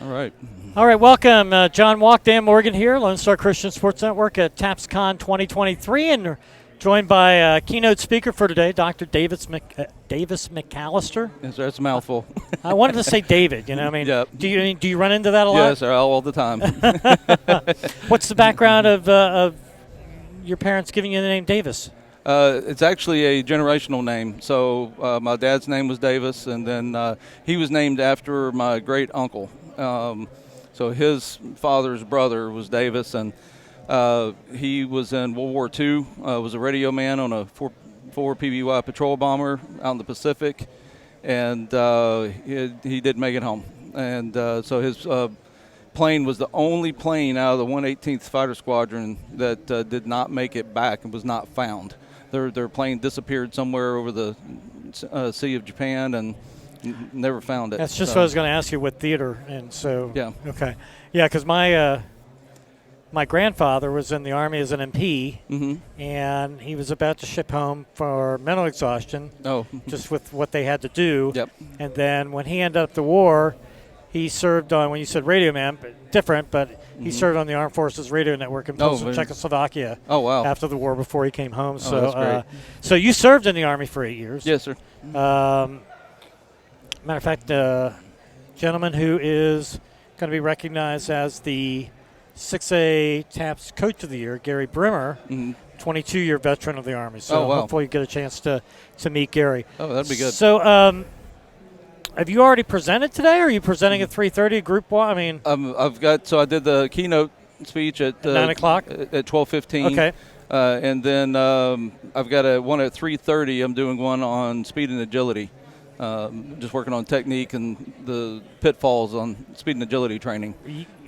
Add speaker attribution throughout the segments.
Speaker 1: All right.
Speaker 2: All right, welcome. John Walk, Dan Morgan here, Lone Star Christian Sports Network at TAPSCon 2023, and joined by keynote speaker for today, Dr. Davis McAlister.
Speaker 1: Yes, sir, that's a mouthful.
Speaker 2: I wanted to say David.
Speaker 1: Yep.
Speaker 2: Do you run into that a lot?
Speaker 1: Yes, sir, all the time.
Speaker 2: What's the background of your parents giving you the name Davis?
Speaker 1: It's actually a generational name. So my dad's name was Davis, and then he was named after my great uncle. So his father's brother was Davis, and he was in World War II, was a radio man on a 4 PBY patrol bomber out in the Pacific, and he did make it home. And so his plane was the only plane out of the 118th Fighter Squadron that did not make it back and was not found. Their plane disappeared somewhere over the Sea of Japan and never found it.
Speaker 2: That's just what I was going to ask you, what theater. And so,
Speaker 1: yeah.
Speaker 2: Okay. Yeah, because my grandfather was in the Army as an MP, and he was about to ship home for mental exhaustion, just with what they had to do.
Speaker 1: Yep.
Speaker 2: And then when he ended up the war, he served on, when you said radio man, different, but he served on the Armed Forces radio network in Czechoslovakia after the war before he came home. So,
Speaker 1: that's great.
Speaker 2: So you served in the Army for 8 years.
Speaker 1: Yes, sir.
Speaker 2: Matter of fact, gentleman who is going to be recognized as the 6A TAPS Coach of the Year, Gary Brimmer, 22-year veteran of the Army. So hopefully you get a chance to meet Gary.
Speaker 1: Oh, that'd be good.
Speaker 2: So have you already presented today, or are you presenting at 3:30 group one? I mean,
Speaker 1: I did the keynote speech at
Speaker 2: 9 o'clock?
Speaker 1: At 12:15.
Speaker 2: Okay.
Speaker 1: And then I've got one at 3:30. I'm doing one on speed and agility. Just working on technique and the pitfalls on speed and agility training.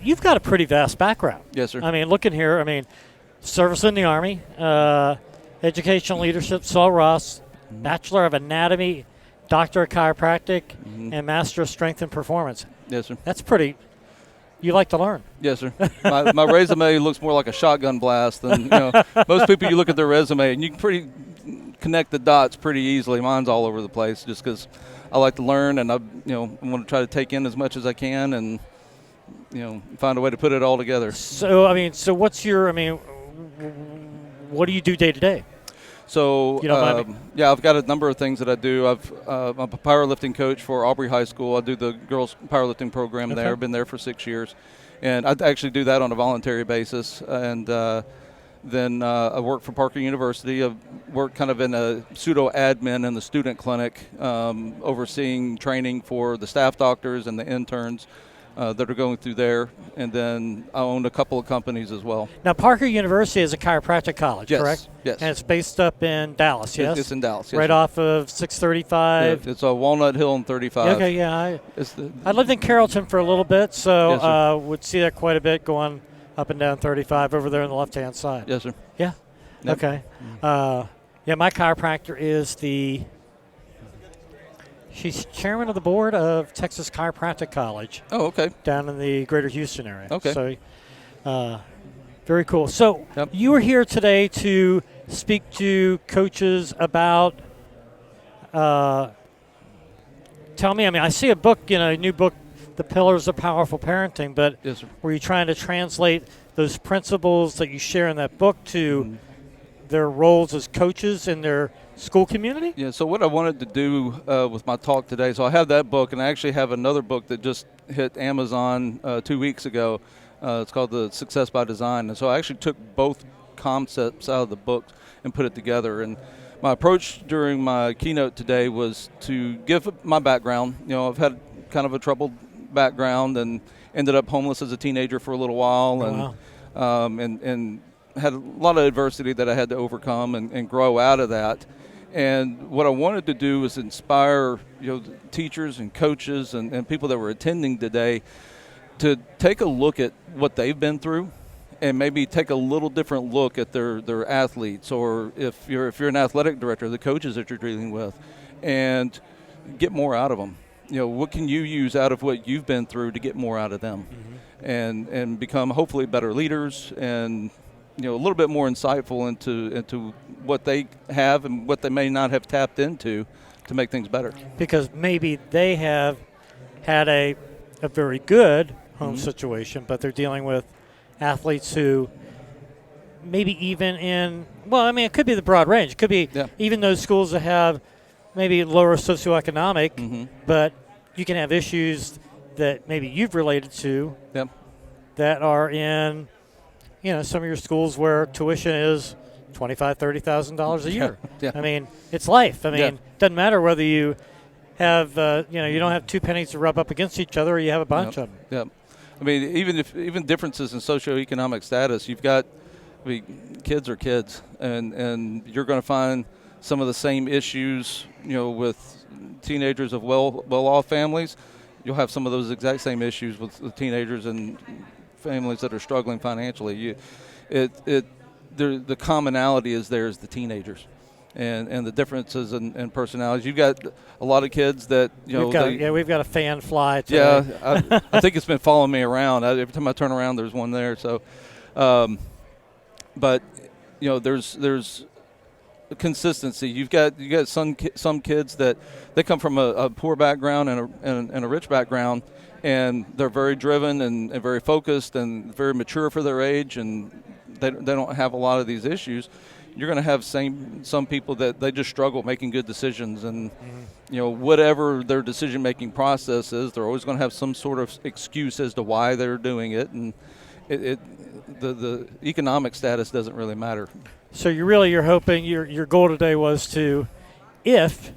Speaker 2: You've got a pretty vast background.
Speaker 1: Yes, sir.
Speaker 2: I mean, looking here, service in the Army, educational leadership, Saul Ross, Bachelor of Anatomy, Doctor of Chiropractic, and Master of Strength and Performance.
Speaker 1: Yes, sir.
Speaker 2: That's pretty. You like to learn.
Speaker 1: Yes, sir. My resume looks more like a shotgun blast than most people. You look at their resume and you can connect the dots pretty easily. Mine's all over the place just because I like to learn, and I want to try to take in as much as I can and find a way to put it all together.
Speaker 2: So what's your what do you do day to day?
Speaker 1: So I've got a number of things that I do. I'm a powerlifting coach for Aubrey High School. I do the girls powerlifting program there. I've been there for 6 years, and I actually do that on a voluntary basis. And then I work for Parker University. I work kind of in a pseudo admin in the student clinic, overseeing training for the staff doctors and the interns that are going through there. And then I own a couple of companies as well.
Speaker 2: Now, Parker University is a chiropractic college, correct?
Speaker 1: Yes.
Speaker 2: And it's based up in Dallas, yes?
Speaker 1: It's in Dallas, yes.
Speaker 2: Right off of 635.
Speaker 1: Yeah, it's a Walnut Hill and 35.
Speaker 2: Okay, yeah. I lived in Carrollton for a little bit, so would see that quite a bit going up and down 35 over there on the left-hand side.
Speaker 1: Yes, sir.
Speaker 2: Yeah?
Speaker 1: Yep.
Speaker 2: Okay. My chiropractor is she's chairman of the board of Texas Chiropractic College.
Speaker 1: Oh, okay.
Speaker 2: Down in the greater Houston area.
Speaker 1: Okay.
Speaker 2: So, very cool. So, you were here today to speak to coaches about, tell me, I see a book, a new book, The Pillars of Powerful Parenting, but
Speaker 1: yes, sir.
Speaker 2: Were you trying to translate those principles that you share in that book to their roles as coaches in their school community?
Speaker 1: Yeah, so what I wanted to do with my talk today, so I have that book, and I actually have another book that just hit Amazon 2 weeks ago. It's called The Success by Design. And so I actually took both concepts out of the book and put it together. And my approach during my keynote today was to give my background. I've had kind of a troubled background and ended up homeless as a teenager for a little while, and had a lot of adversity that I had to overcome and grow out of that. And what I wanted to do was inspire teachers and coaches and people that were attending today to take a look at what they've been through and maybe take a little different look at their athletes, or if you're an athletic director, the coaches that you're dealing with, and get more out of them. What can you use out of what you've been through to get more out of them, and become hopefully better leaders and a little bit more insightful into what they have and what they may not have tapped into to make things better.
Speaker 2: Because maybe they have had a a very good home
Speaker 1: Mm-hmm.
Speaker 2: situation, but they're dealing with athletes who maybe even in, well, I mean, it could be the broad range. It could be even those schools that have maybe lower socioeconomic,
Speaker 1: Mm-hmm.
Speaker 2: but you can have issues that maybe you've related to that are in, some of your schools where tuition is $25,000, $30,000 a year.
Speaker 1: Yeah.
Speaker 2: I mean, it's life. I mean, it doesn't matter whether you have, you don't have two pennies to rub up against each other or you have a bunch of them.
Speaker 1: Yeah. I mean, even differences in socioeconomic status, you've got, kids are kids, and you're going to find some of the same issues, with teenagers of well-off families. You'll have some of those exact same issues with the teenagers and families that are struggling financially. The commonality is there is the teenagers, and the differences in personalities. You've got a lot of kids that
Speaker 2: we've got a fan fly today.
Speaker 1: Yeah, I think it's been following me around. Every time I turn around, there's one there. So, but there's consistency. You've got some kids that they come from a poor background and a rich background, and they're very driven and very focused and very mature for their age, and they don't have a lot of these issues. You're going to have some people that they just struggle making good decisions, and whatever their decision-making process is, they're always going to have some sort of excuse as to why they're doing it, and the economic status doesn't really matter.
Speaker 2: So you're hoping your goal today was to, if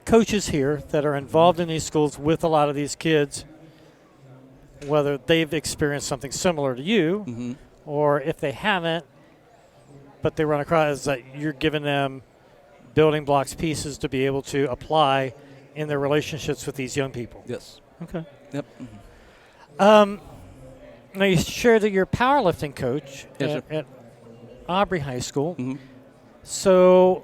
Speaker 2: coaches here that are involved in these schools with a lot of these kids, whether they've experienced something similar to you,
Speaker 1: Mm-hmm.
Speaker 2: or if they haven't, but they run across that you're giving them building blocks, pieces to be able to apply in their relationships with these young people.
Speaker 1: Yes.
Speaker 2: Okay.
Speaker 1: Yep.
Speaker 2: Now you shared that you're a powerlifting coach
Speaker 1: Yes,
Speaker 2: at Aubrey High School.
Speaker 1: Mm-hmm.
Speaker 2: So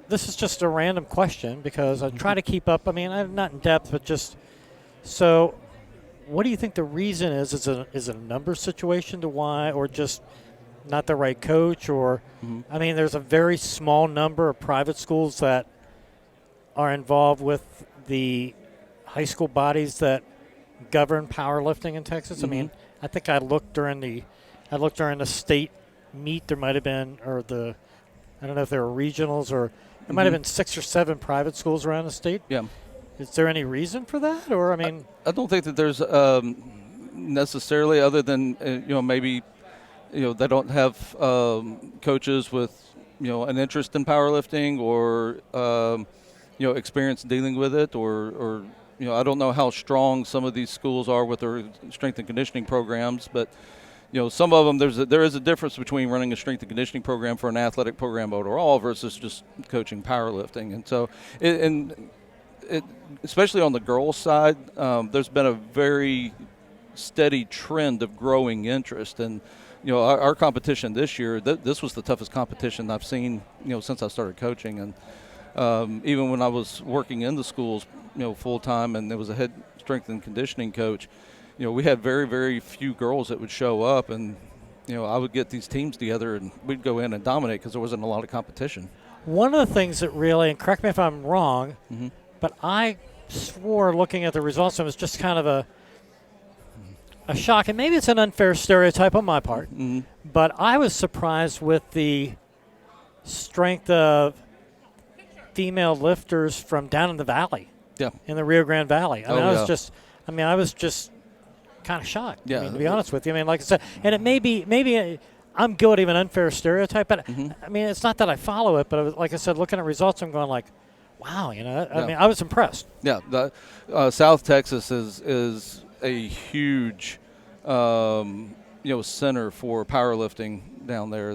Speaker 2: this is just a random question because I try to keep up. I mean, I'm not in depth, but just so. What do you think the reason is? Is it a number situation to why, or just not the right coach? Or, I mean, there's a very small number of private schools that are involved with the high school bodies that govern powerlifting in Texas. I mean, I think I looked during the state meet. There might have been, I don't know if there were regionals, or there might have been 6 or 7 private schools around the state.
Speaker 1: Yeah.
Speaker 2: Is there any reason for that, or I mean?
Speaker 1: I don't think that there's necessarily, other than maybe they don't have coaches with an interest in powerlifting or experience dealing with it, or I don't know how strong some of these schools are with their strength and conditioning programs, but some of them there is a difference between running a strength and conditioning program for an athletic program overall versus just coaching powerlifting, and so especially on the girls' side, there's been a very steady trend of growing interest. And, our competition this year, this was the toughest competition I've seen, since I started coaching. And even when I was working in the schools, full-time, and there was a head strength and conditioning coach, we had very, very few girls that would show up. And, I would get these teams together, and we'd go in and dominate because there wasn't a lot of competition.
Speaker 2: One of the things that really, and correct me if I'm wrong, but I swore looking at the results, it was just kind of a shock. And maybe it's an unfair stereotype on my part, but I was surprised with the strength of female lifters from down in the valley, in the Rio Grande Valley. I was just kind of shocked, to be honest with you. I mean, like I said, and it maybe I'm guilty of an unfair stereotype, but I mean, it's not that I follow it, but like I said, looking at results, I'm going like, wow, I mean, I was impressed.
Speaker 1: Yeah, South Texas is a huge, center for powerlifting down there.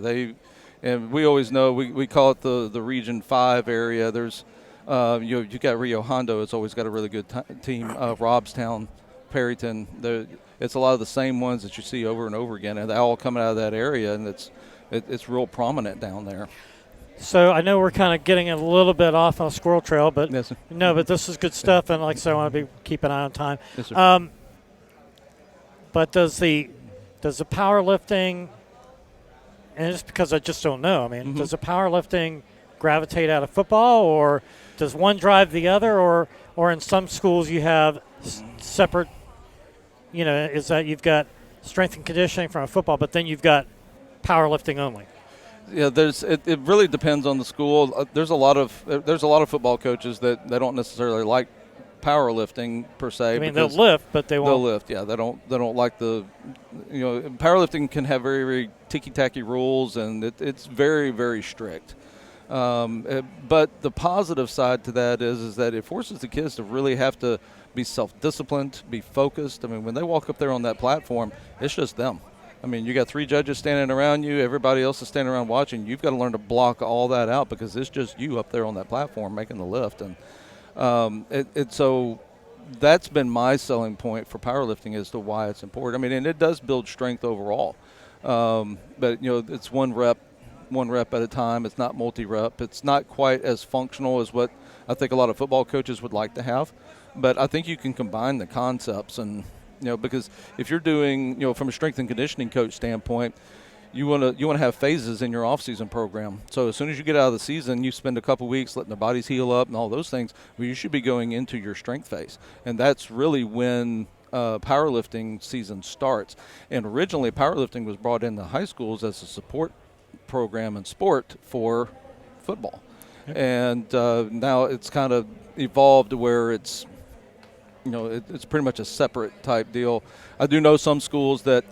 Speaker 1: And we always know we call it the Region 5 area. There's, you've got Rio Hondo. It's always got a really good team. Robstown, Perryton. It's a lot of the same ones that you see over and over again, and they all coming out of that area, and it's real prominent down there.
Speaker 2: So I know we're kind of getting a little bit off on a squirrel trail, but
Speaker 1: yes,
Speaker 2: but this is good stuff, and like I said, I want to keep an eye on time.
Speaker 1: Yes, sir.
Speaker 2: But does the powerlifting, and just because I just don't know, I mean, does the powerlifting gravitate out of football, or does one drive the other, or in some schools you have separate is that you've got strength and conditioning from a football, but then you've got powerlifting only.
Speaker 1: Yeah, it really depends on the school. There's a lot of football coaches that they don't necessarily like powerlifting per se.
Speaker 2: I mean, they'll lift, but they won't.
Speaker 1: They'll lift. Yeah, they don't like powerlifting can have very, very ticky-tacky rules, and it's very, very strict. But the positive side to that is that it forces the kids to really have to be self-disciplined, be focused. I mean, when they walk up there on that platform, it's just them. I mean, you got 3 judges standing around you. Everybody else is standing around watching. You've got to learn to block all that out because it's just you up there on that platform making the lift. And so that's been my selling point for powerlifting as to why it's important. I mean, and it does build strength overall. But, it's one rep at a time. It's not multi-rep. It's not quite as functional as what I think a lot of football coaches would like to have. But I think you can combine the concepts and – because if you're doing, from a strength and conditioning coach standpoint, you want to have phases in your off-season program. So as soon as you get out of the season, you spend a couple weeks letting the bodies heal up and all those things. Well, you should be going into your strength phase, and that's really when powerlifting season starts. And originally, powerlifting was brought into high schools as a support program and sport for football, and now it's kind of evolved to where it's pretty much a separate type deal. I do know some schools that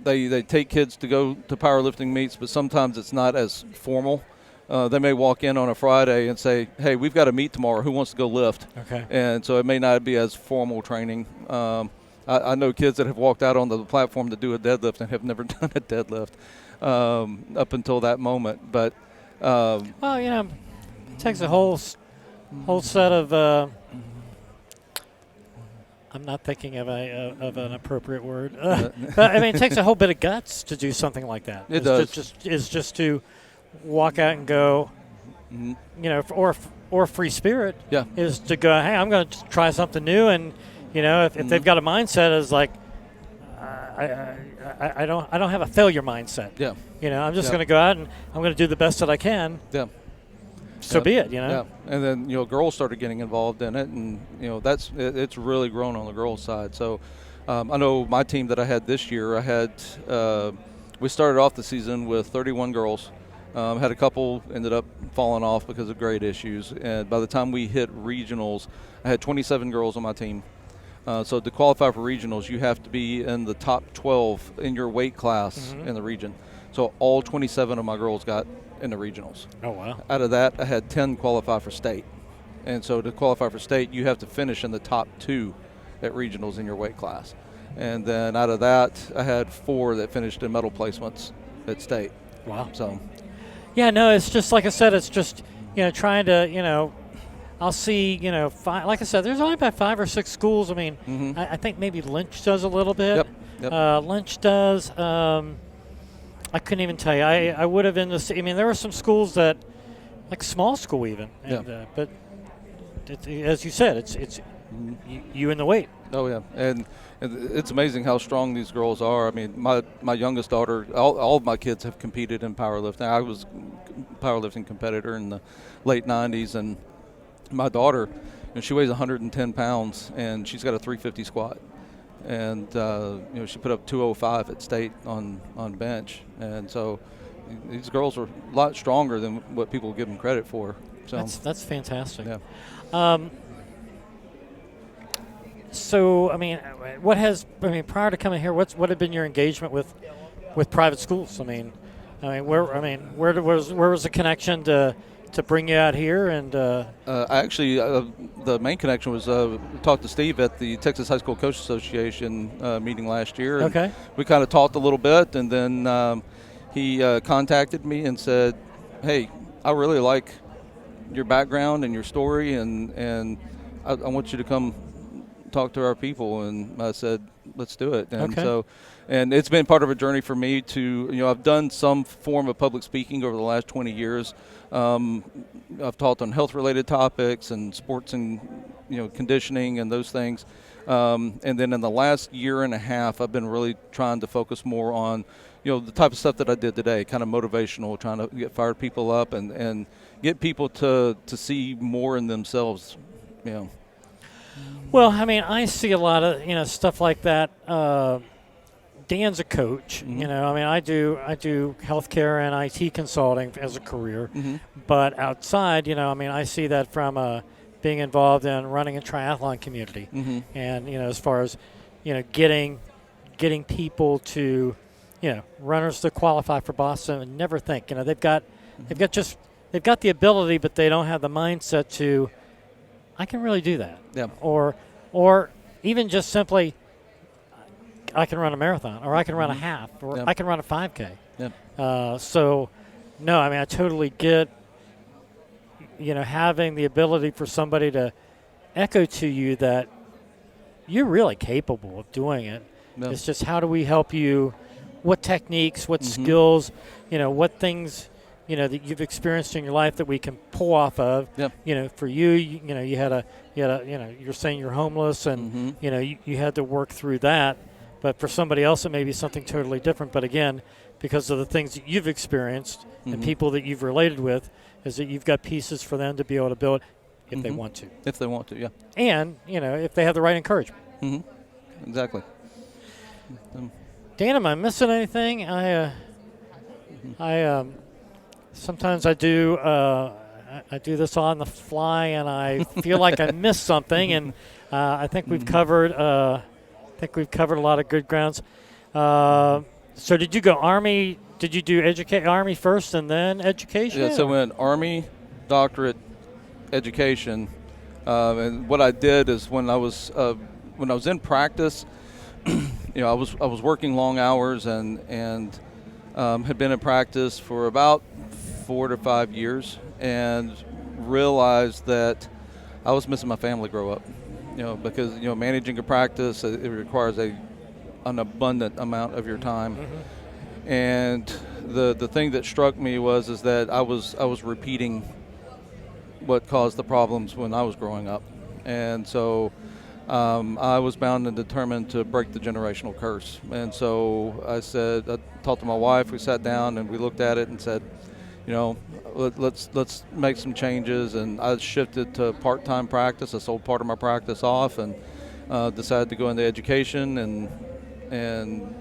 Speaker 1: they take kids to go to powerlifting meets, but sometimes it's not as formal. They may walk in on a Friday and say, hey, we've got a meet tomorrow. Who wants to go lift? Okay. And so it may not be as formal training. I know kids that have walked out on the platform to do a deadlift and have never done a deadlift up until that moment. But
Speaker 2: it takes a whole set of I'm not thinking of an appropriate word. But I mean, it takes a whole bit of guts to do something like that.
Speaker 1: It does.
Speaker 2: Just to walk out and go, or free spirit. Yeah. Is to go, hey, I'm going to try something new, and if they've got a mindset as like, I don't have a failure mindset. Yeah. I'm just going to go out and I'm going to do the best that I can. Yeah. So be it, Yeah,
Speaker 1: and then girls started getting involved in it, and it's really grown on the girls' side. So I know my team that I had this year, we started off the season with 31 girls. Had a couple ended up falling off because of grade issues, and by the time we hit regionals, I had 27 girls on my team. So to qualify for regionals, you have to be in the top 12 in your weight class in the region. So all 27 of my girls got in the regionals.
Speaker 2: Oh, wow.
Speaker 1: Out of that, I had 10 qualify for state. And so to qualify for state, you have to finish in the top 2 at regionals in your weight class. And then out of that, I had 4 that finished in medal placements at state.
Speaker 2: Wow.
Speaker 1: So,
Speaker 2: yeah, no, it's just, like I said, it's just, trying to, I'll see, 5, like I said, there's only about 5 or 6 schools. I mean, I think maybe Lynch does a little bit. Yep. Lynch does. I couldn't even tell you. I would have in the. I mean, there were some schools that, like small school even. And, but as you said, it's you in the weight.
Speaker 1: Oh yeah, and it's amazing how strong these girls are. I mean, my youngest daughter, all of my kids have competed in powerlifting. I was a powerlifting competitor in the late '90s, and my daughter, she weighs 110 pounds, and she's got a 350 squat. And she put up 205 at state on bench, and so these girls are a lot stronger than what people give them credit for. So
Speaker 2: that's fantastic.
Speaker 1: Yeah.
Speaker 2: So I mean, prior to coming here, what had been your engagement with private schools? I mean, where was the connection to bring you out here? And
Speaker 1: actually, the main connection was talked to Steve at the Texas High School Coaches Association meeting last year. And
Speaker 2: okay.
Speaker 1: We kind of talked a little bit, and then he contacted me and said, "Hey, I really like your background and your story, and I want you to come talk to our people." And I said, "Let's do it." And
Speaker 2: okay.
Speaker 1: And it's been part of a journey for me to, I've done some form of public speaking over the last 20 years. I've taught on health-related topics and sports and, conditioning and those things. And then in the last year and a half, I've been really trying to focus more on, the type of stuff that I did today, kind of motivational, trying to get fired people up and get people to see more in themselves,
Speaker 2: Well, I mean, I see a lot of stuff like that. Dan's a coach.
Speaker 1: Mm-hmm.
Speaker 2: I mean, I do healthcare and IT consulting as a career,
Speaker 1: Mm-hmm.
Speaker 2: but outside, I mean, I see that from being involved in running a triathlon community,
Speaker 1: Mm-hmm.
Speaker 2: and as far as getting people to runners to qualify for Boston and never think they've got the ability, but they don't have the mindset to I can really do that.
Speaker 1: Yeah.
Speaker 2: Or even just simply I can run a marathon, or I can run a half, or I can run a 5K.
Speaker 1: Yeah.
Speaker 2: So, no, I mean, I totally get, having the ability for somebody to echo to you that you're really capable of doing it.
Speaker 1: Yeah.
Speaker 2: It's just how do we help you, what techniques, what skills, what things, that you've experienced in your life that we can pull off of.
Speaker 1: Yeah.
Speaker 2: For you, you had a, you're saying you're homeless and, you had to work through that. But for somebody else, it may be something totally different. But again, because of the things that you've experienced and people that you've related with, is that you've got pieces for them to be able to build if they want to.
Speaker 1: If they want to, yeah.
Speaker 2: And, if they have the right encouragement.
Speaker 1: Mm-hmm. Exactly.
Speaker 2: Dan, am I missing anything? I sometimes I do this on the fly, and I feel like I missed something. And I think we've covered. We've covered a lot of good grounds. So did you go Army? Did you do Army first and then education?
Speaker 1: Yeah, so I went Army, doctorate, education. And what I did is when I was in practice, I was working long hours and had been in practice for about 4 to 5 years, and realized that I was missing my family grow up. Because managing a practice, it requires an abundant amount of your time. And the thing that struck me is that I was repeating what caused the problems when I was growing up, and so I was bound and determined to break the generational curse. And so I talked to my wife. We sat down and we looked at it and said, let's make some changes. And I shifted to part-time practice. I sold part of my practice off and decided to go into education, and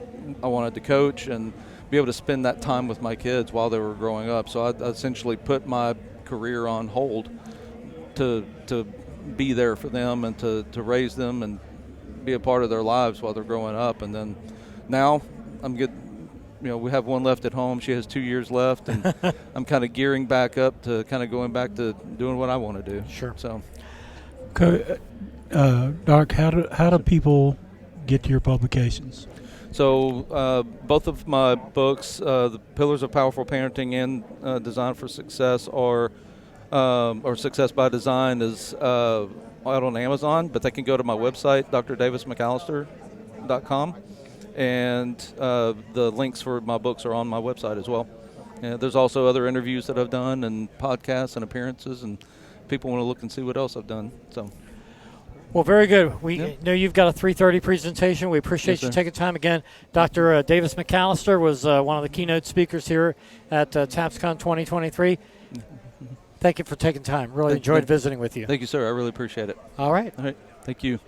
Speaker 1: I wanted to coach and be able to spend that time with my kids while they were growing up. So I essentially put my career on hold to be there for them and to raise them and be a part of their lives while they're growing up. And then now I'm getting, we have one left at home. She has 2 years left, and I'm kind of gearing back up to kind of going back to doing what I want to do.
Speaker 2: Sure.
Speaker 1: So,
Speaker 3: Doc, how do people get to your publications?
Speaker 1: So both of my books, The Pillars of Powerful Parenting and Design for Success, or Success by Design, is out on Amazon, but they can go to my website, drdavismcallister.com, and the links for my books are on my website as well. And there's also other interviews that I've done and podcasts and appearances, and people want to look and see what else I've done. So.
Speaker 2: Well, very good. We know you've got a 3:30 presentation. We appreciate you taking time again. Dr. Davis McAlister was one of the keynote speakers here at TAPSCon 2023. Thank you for taking time. Really enjoyed visiting with you.
Speaker 1: Thank you, sir. I really appreciate it.
Speaker 2: All right.
Speaker 1: All right. Thank you.